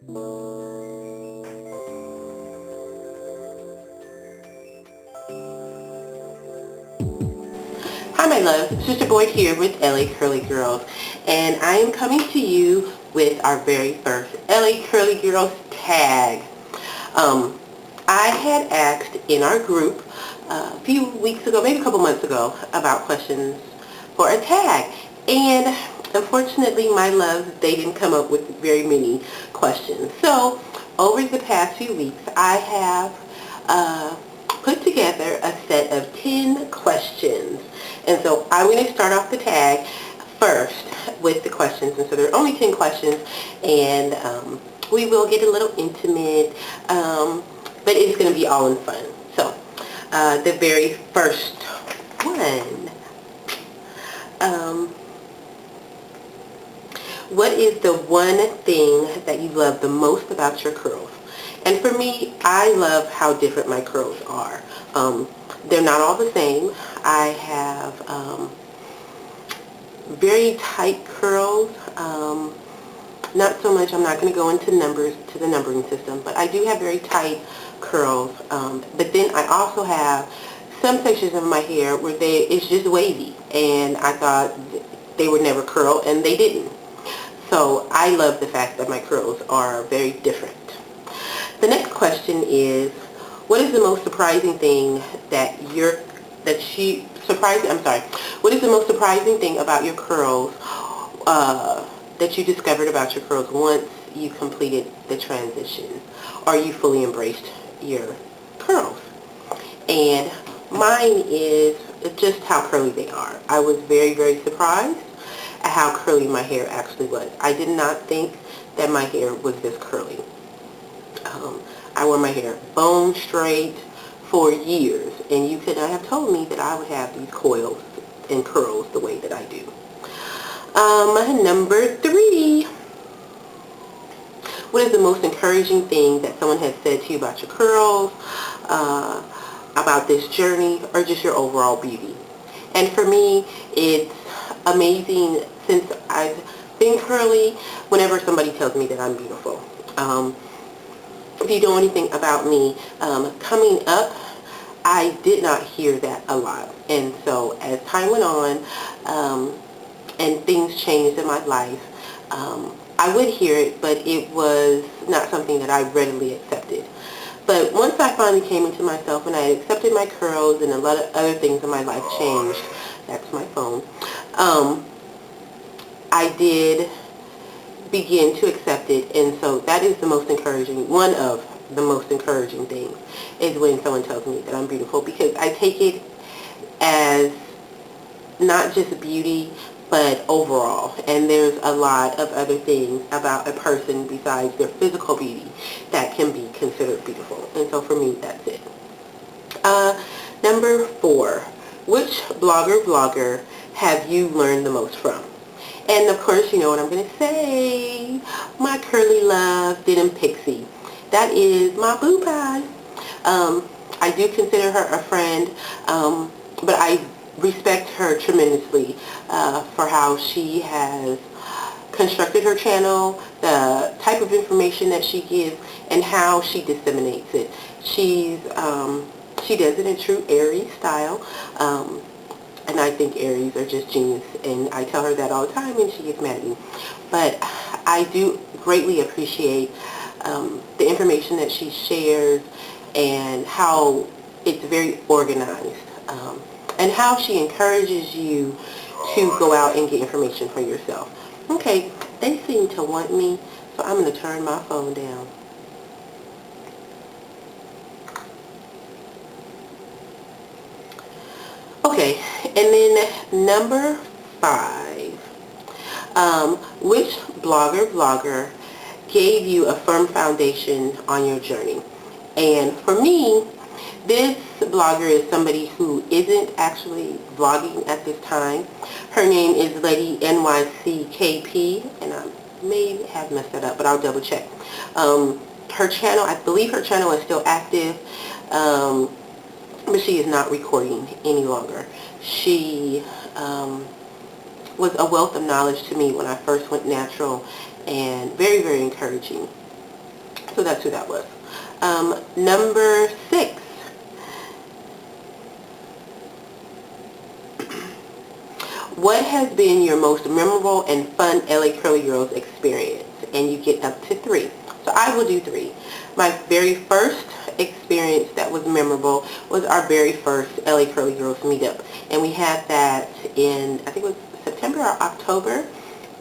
Hi my love, Sister Boyd here with LA Curly Girls, and I am coming to you with our very first LA Curly Girls tag. Um, I had asked in our group a few weeks ago, maybe a couple months ago, about questions for a tag, and unfortunately my loves, they didn't come up with very many questions. So over the past few weeks I have put together a set of 10 questions. And so I'm going to start off the tag first with the questions. And so there are only 10 questions, and we will get a little intimate, but it's going to be all in fun. So the very first one, what is the one thing that you love the most about your curls? And for me, I love how different my curls are. They're not all the same. I have very tight curls. Not so much, I'm not going to go into numbers, to the numbering system, but I do have very tight curls. But then I also have some sections of my hair where it's just wavy, and I thought they would never curl, and they didn't. So I love the fact that my curls are very different. The next question is, what is the most surprising thing what is the most surprising thing about your curls that you discovered about your curls once you completed the transition or you fully embraced your curls? And mine is just how curly they are. I was very, very surprised at how curly my hair actually was. I did not think that my hair was this curly. I wore my hair bone straight for years, and you could not have told me that I would have these coils and curls the way that I do. Number 3. What is the most encouraging thing that someone has said to you about your curls, about this journey, or just your overall beauty? And for me, it's amazing since I've been curly whenever somebody tells me that I'm beautiful. If you know anything about me, coming up, I did not hear that a lot. And so as time went on and things changed in my life, I would hear it, but it was not something that I readily accepted. But once I finally came into myself and I accepted my curls and a lot of other things in my life changed, that's my phone, I did begin to accept it. And so that is one of the most encouraging things, is when someone tells me that I'm beautiful, because I take it as not just beauty, but overall. And there's a lot of other things about a person besides their physical beauty that can be considered beautiful. And so for me, that's it. Number 4, which vlogger have you learned the most from? And of course, you know what I'm going to say, my curly love, Denim Pixie. That is my boo pie. I do consider her a friend, but I respect her tremendously for how she has constructed her channel, the type of information that she gives, and how she disseminates it. She does it in true Aries style, and I think Aries are just genius, and I tell her that all the time, and she gets mad at me. But I do greatly appreciate the information that she shares, and how it's very organized, and how she encourages you to go out and get information for yourself. Okay, they seem to want me, so I'm going to turn my phone down. Okay, and then number 5, which vlogger gave you a firm foundation on your journey? And for me, this blogger is somebody who isn't actually vlogging at this time. Her name is Lady NYCKP, and I may have messed that up, but I'll double check. Her channel, I believe her channel is still active, but she is not recording any longer. She was a wealth of knowledge to me when I first went natural, and very, very encouraging. so that's who that was. Number 6. What has been your most memorable and fun LA Curly Girls experience? And you get up to 3. So I will do 3. My very first experience that was memorable was our very first LA Curly Girls meetup. And we had that in, I think it was September or October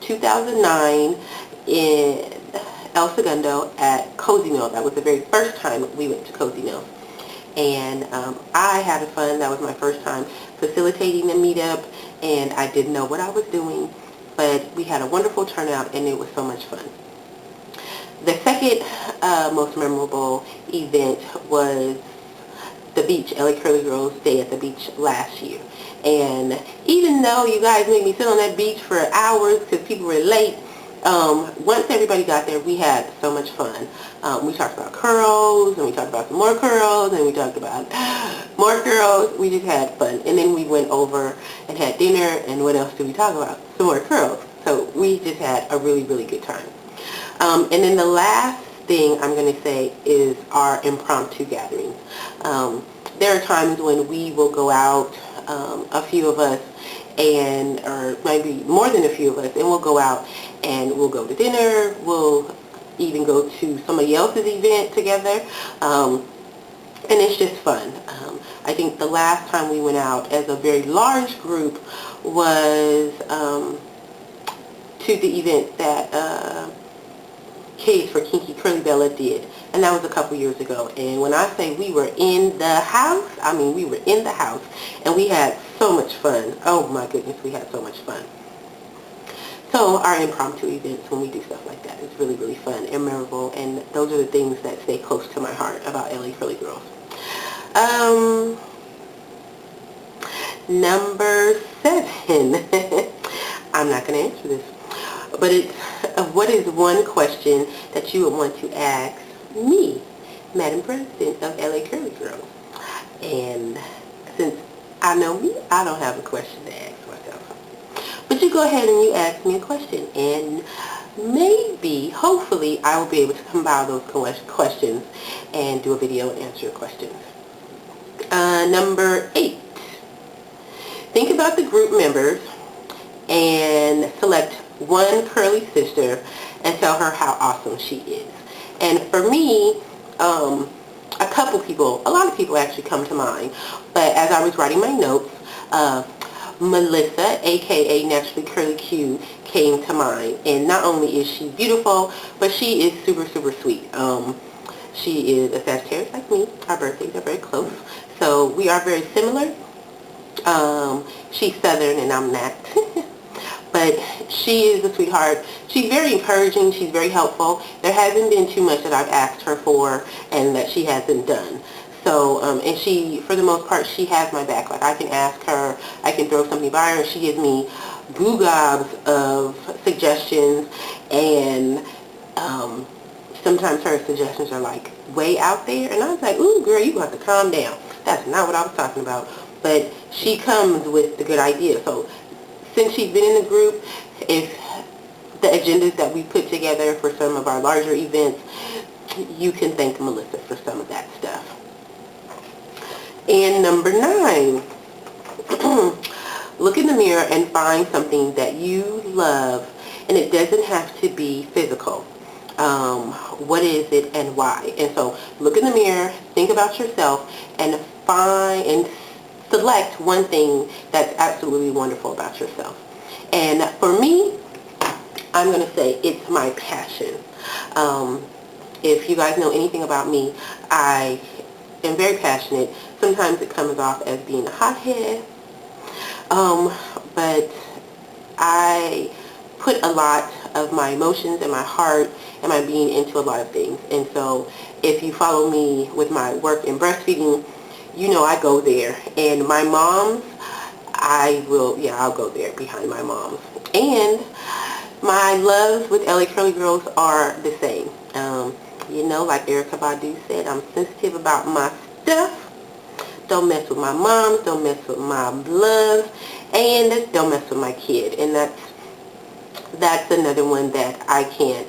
2009 in El Segundo at Cozy Mill. That was the very first time we went to Cozy Mill. And I had fun. That was my first time facilitating the meetup, and I didn't know what I was doing, but we had a wonderful turnout, and it was so much fun. The second most memorable event was the beach, LA Curly Girls Day at the beach last year. And even though you guys made me sit on that beach for hours because people were late, once everybody got there, we had so much fun. We talked about curls, and we talked about some more curls, and we talked about more curls. We just had fun. And then we went over and had dinner, and what else did we talk about? Some more curls. So we just had a really, really good time. And then the last thing I'm going to say is our impromptu gatherings. There are times when we will go out, a few of us, and or maybe more than a few of us, and we'll go out and we'll go to dinner. We'll even go to somebody else's event together, and it's just fun. I think the last time we went out as a very large group was to the event that Kids for Kinky Curly Bella did, and that was a couple years ago. And when I say we were in the house, I mean we were in the house, and we had so much fun. Oh my goodness, we had so much fun. So our impromptu events, when we do stuff like that, it's really, really fun and memorable, and those are the things that stay close to my heart about LA Curly Girls. Number 7. I'm not going to answer this, but it's what is one question that you would want to ask me, Madam President of LA Curly Girls? And since I know me, I don't have a question to ask myself. But you go ahead and you ask me a question, and maybe, hopefully, I will be able to compile those questions and do a video and answer your questions. Number 8. Think about the group members and select one curly sister and tell her how awesome she is. And for me, a lot of people actually come to mind. But as I was writing my notes, Melissa, aka Naturally Curly Q, came to mind. And not only is she beautiful, but she is super, super sweet. She is a Sagittarius like me. Our birthdays are very close. So we are very similar. She's Southern and I'm not. But she is a sweetheart. She's very encouraging. She's very helpful. There hasn't been too much that I've asked her for and that she hasn't done. So, and she, for the most part, she has my back. Like, I can ask her, I can throw something by her, and she gives me goo gobs of suggestions, and sometimes her suggestions are, like, way out there. And I was like, ooh, girl, you have to calm down. That's not what I was talking about. But she comes with the good idea. So, since she's been in the group, if the agendas that we put together for some of our larger events, you can thank Melissa for some of that stuff. And number 9, look in the mirror and find something that you love, and it doesn't have to be physical. What is it and why? And so look in the mirror, think about yourself, and find and select one thing that's absolutely wonderful about yourself. And for me, I'm going to say it's my passion. If you guys know anything about me, I am very passionate. Sometimes it comes off as being a hothead, but I put a lot of my emotions and my heart and my being into a lot of things. And so if you follow me with my work in breastfeeding, you know I go there. And my moms, I'll go there behind my moms. And my loves with LA Curly Girls are the same. You know, like Erykah Badu said, I'm sensitive about my stuff. Don't mess with my moms, don't mess with my love, and don't mess with my kid. And that's another one that I can't.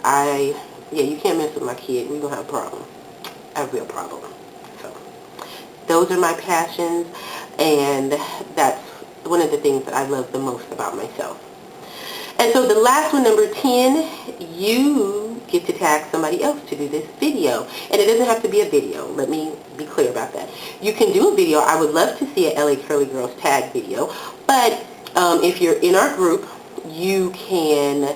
I Yeah, you can't mess with my kid. We're going to have a problem. A real problem. So, those are my passions, and that's one of the things that I love the most about myself. And so the last one, number 10, you get to tag somebody else to do this video. And it doesn't have to be a video. Let me be clear about that. You can do a video. I would love to see a LA Curly Girls tag video. But if you're in our group, you can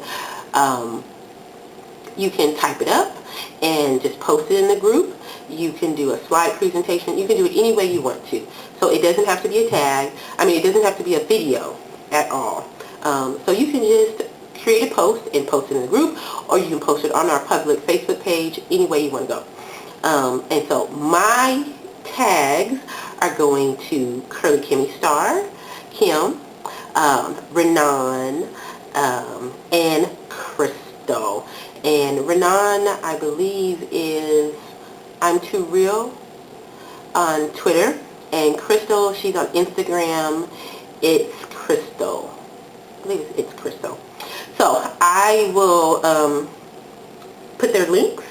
type it up and just post it in the group. You can do a slide presentation. You can do it any way you want to. So it doesn't have to be a tag. I mean, it doesn't have to be a video at all. So you can just create a post and post it in the group, or you can post it on our public Facebook page, any way you want to go. And so my tags are going to CurlyKimmyStar, Kim, Renon, and Crystal. And Renon, I believe, is I'm Too Real on Twitter. And Crystal, she's on Instagram. It's Crystal. I believe it's Crystal. So I will put their links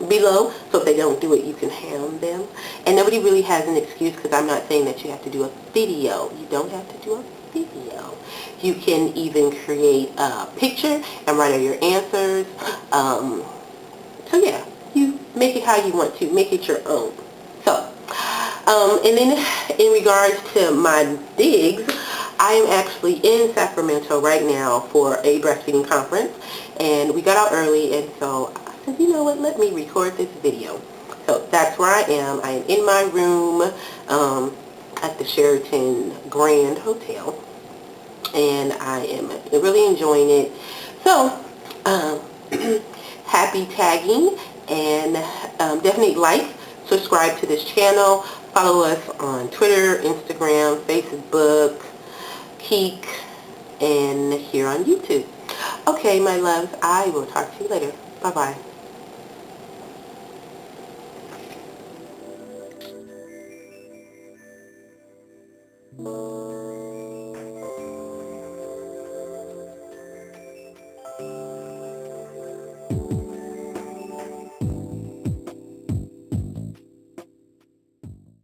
below, so if they don't do it, you can hound them. And nobody really has an excuse, because I'm not saying that you have to do a video. You don't have to do a video. You can even create a picture and write out your answers. So yeah, you make it how you want to. Make it your own. So, and then in regards to my digs, I am actually in Sacramento right now for a breastfeeding conference, and we got out early, and so I said, you know what, let me record this video. So that's where I am. I am in my room at the Sheraton Grand Hotel, and I am really enjoying it. So, happy tagging, and definitely like, subscribe to this channel, follow us on Twitter, Instagram, Facebook, Keek, and here on YouTube. Okay, my loves, I will talk to you later. Bye-bye.